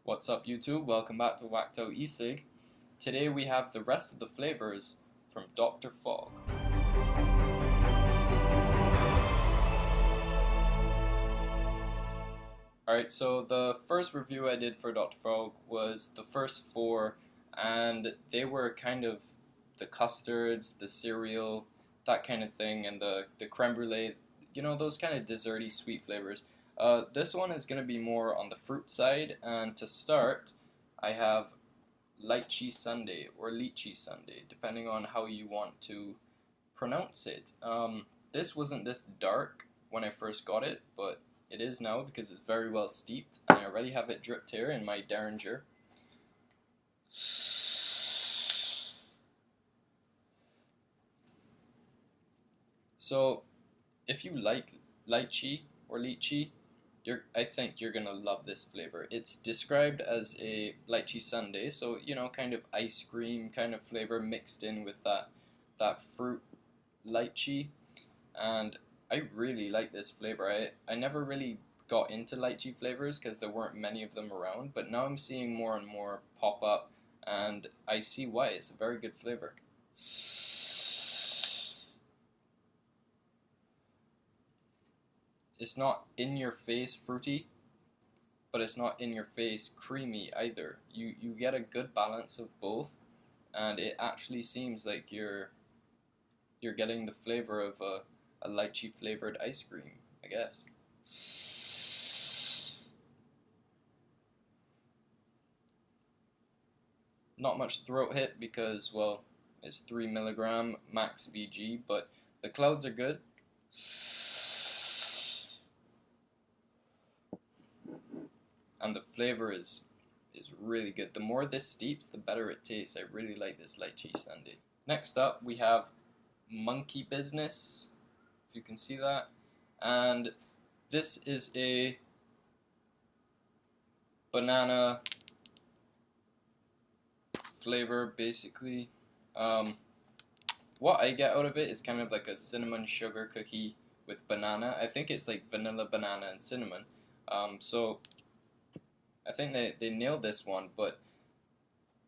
What's up YouTube? Welcome back to WackedOutEcig. Today we have the rest of the flavors from Dr.Fog. Alright, so the first review I did for Dr.Fog was the first four, and they were kind of the custards, the cereal, that kind of thing, and the creme brulee, you know, those kind of desserty sweet flavors. This one is going to be more on the fruit side, and to start, I have Lychee Sundae or Lychee Sundae, depending on how you want to pronounce it. This wasn't this dark when I first got it, but it is now because it's very well steeped, and I already have it dripped here in my Derringer. So, if you like lychee or lychee, I think you're gonna love this flavor. It's described as a lychee sundae, so you know, kind of ice cream kind of flavor mixed in with that fruit lychee, and I really like this flavor. I never really got into lychee flavors because there weren't many of them around, but now I'm seeing more and more pop up, and I see why. It's a very good flavor. It's not in-your-face fruity, but it's not in-your-face creamy either. You get a good balance of both, and it actually seems like you're getting the flavor of a lychee flavored ice cream, I guess. Not much throat hit because, well, it's 3 milligram max VG, but the clouds are good. And the flavor is really good. The more this steeps, the better it tastes. I really like this Lychee Sundae. Next up, we have Monkey Business, if you can see that. And this is a banana flavor, basically. What I get out of it is kind of like a cinnamon sugar cookie with banana. I think it's like vanilla, banana, and cinnamon. So I think they nailed this one, but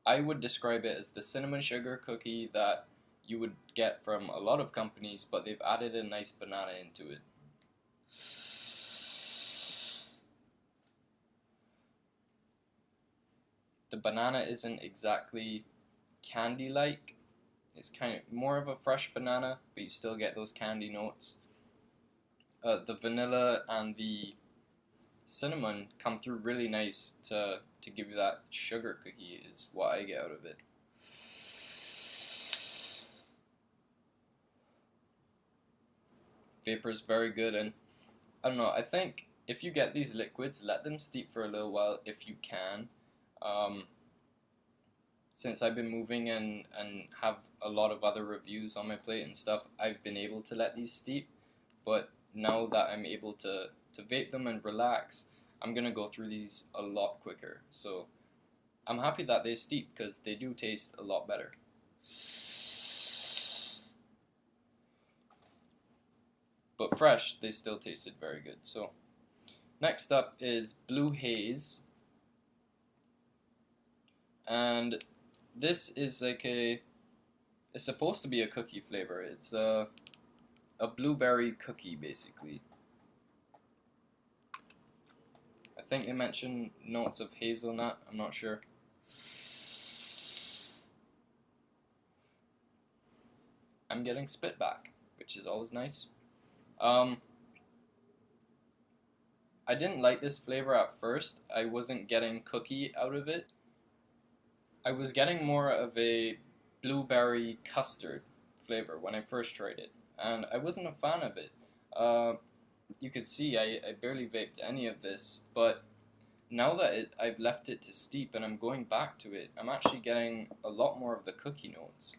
I would describe it as the cinnamon sugar cookie that you would get from a lot of companies, but they've added a nice banana into it. The banana isn't exactly candy-like. It's kind of more of a fresh banana, but you still get those candy notes. The vanilla and the cinnamon come through really nice to give you that sugar cookie is what I get out of it. Vapor is very good, and I don't know, I think if you get these liquids, let them steep for a little while if you can. Since I've been moving and have a lot of other reviews on my plate and stuff, I've been able to let these steep, but now that I'm able to vape them and relax, I'm going to go through these a lot quicker. So I'm happy that they steep because they do taste a lot better. But fresh, they still tasted very good. So next up is Blue Haze. And this is like it's supposed to be a cookie flavor. It's a blueberry cookie, basically. I think they mentioned notes of hazelnut, I'm not sure. I'm getting spit back, which is always nice. I didn't like this flavor at first. I wasn't getting cookie out of it. I was getting more of a blueberry custard flavor when I first tried it, and I wasn't a fan of it. You could see I barely vaped any of this, but now that I've left it to steep and I'm going back to it, I'm actually getting a lot more of the cookie notes.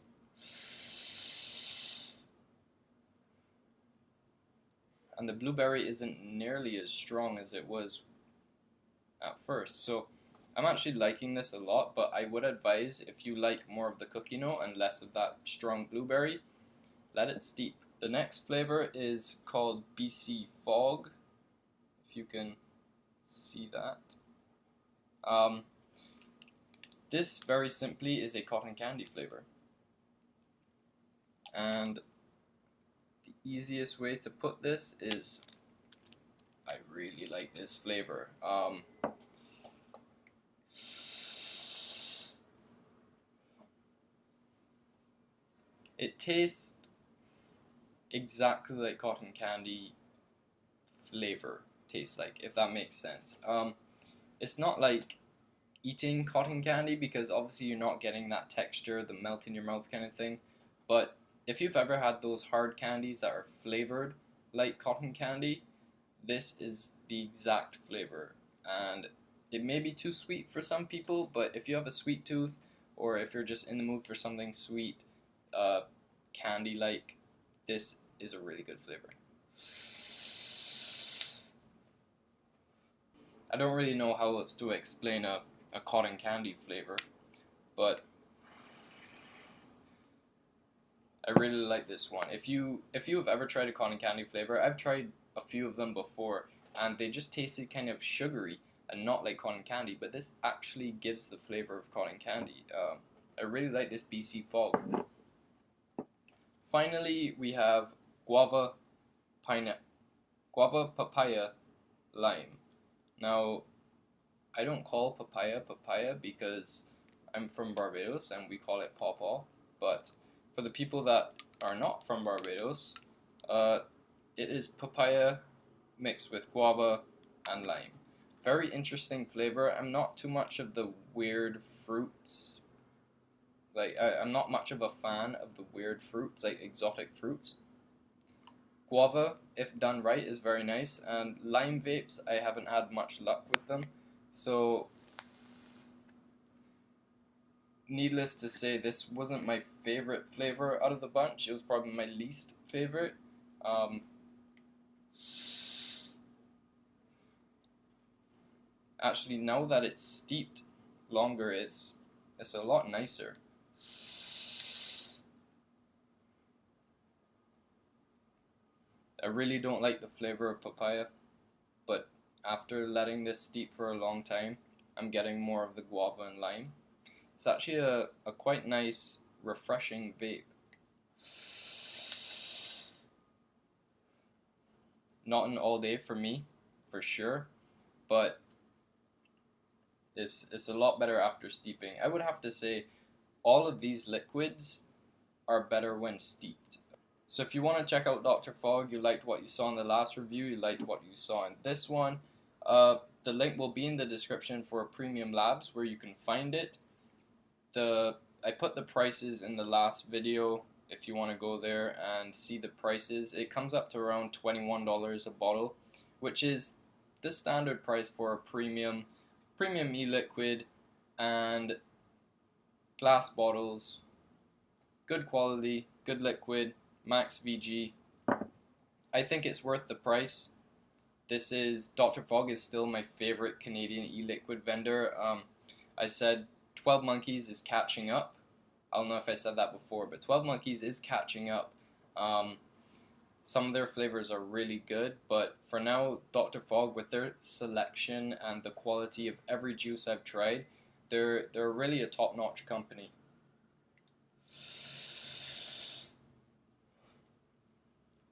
And the blueberry isn't nearly as strong as it was at first, so I'm actually liking this a lot, but I would advise if you like more of the cookie note and less of that strong blueberry, let it steep. The next flavor is called BC Fog, if you can see that. This very simply is a cotton candy flavor, and the easiest way to put this is I really like this flavor. It tastes exactly like cotton candy flavor tastes like, if that makes sense. It's not like eating cotton candy, because obviously you're not getting that texture, the melt in your mouth kind of thing, but if you've ever had those hard candies that are flavored like cotton candy, this is the exact flavor. And it may be too sweet for some people, but if you have a sweet tooth, or if you're just in the mood for something sweet, candy like, this is a really good flavor. I don't really know how else to explain a cotton candy flavor, but I really like this one. If you have ever tried a cotton candy flavor, I've tried a few of them before, and they just tasted kind of sugary and not like cotton candy, but this actually gives the flavor of cotton candy. I really like this BC Fog. Finally, we have Guava, Papaya, Lime. Now, I don't call papaya papaya because I'm from Barbados and we call it pawpaw, but for the people that are not from Barbados, it is papaya mixed with guava and lime. Very interesting flavor. I'm not too much of the weird fruits. Like, I'm not much of a fan of the weird fruits, like exotic fruits. Guava, if done right, is very nice, and lime vapes, I haven't had much luck with them. So, needless to say, this wasn't my favorite flavor out of the bunch. It was probably my least favorite. Actually, now that it's steeped longer, it's a lot nicer. I really don't like the flavor of papaya, but after letting this steep for a long time, I'm getting more of the guava and lime. It's actually a quite nice, refreshing vape. Not an all day for me, for sure, but it's a lot better after steeping. I would have to say all of these liquids are better when steeped. So if you want to check out Dr. Fog, you liked what you saw in the last review, you liked what you saw in this one, the link will be in the description for Premium Labs where you can find it. I put the prices in the last video if you want to go there and see the prices. It comes up to around $21 a bottle, which is the standard price for a premium e-liquid, and glass bottles, good quality, good liquid, max VG. I think it's worth the price. Dr. Fog is still my favorite Canadian e-liquid vendor. I said 12 Monkeys is catching up. I don't know if I said that before, but 12 Monkeys is catching up. Some of their flavors are really good, but for now, Dr. Fog, with their selection and the quality of every juice I've tried, they're really a top-notch company.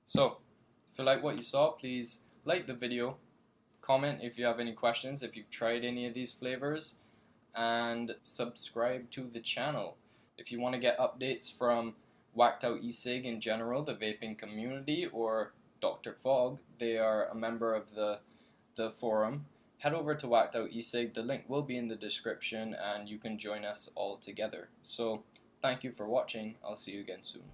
So, if you like what you saw, please like the video, comment if you have any questions, if you've tried any of these flavors, and subscribe to the channel. If you want to get updates from WackedOutEcig in general, the vaping community, or Dr. Fog, they are a member of the forum, head over to WackedOutEcig. The link will be in the description and you can join us all together. So, thank you for watching. I'll see you again soon.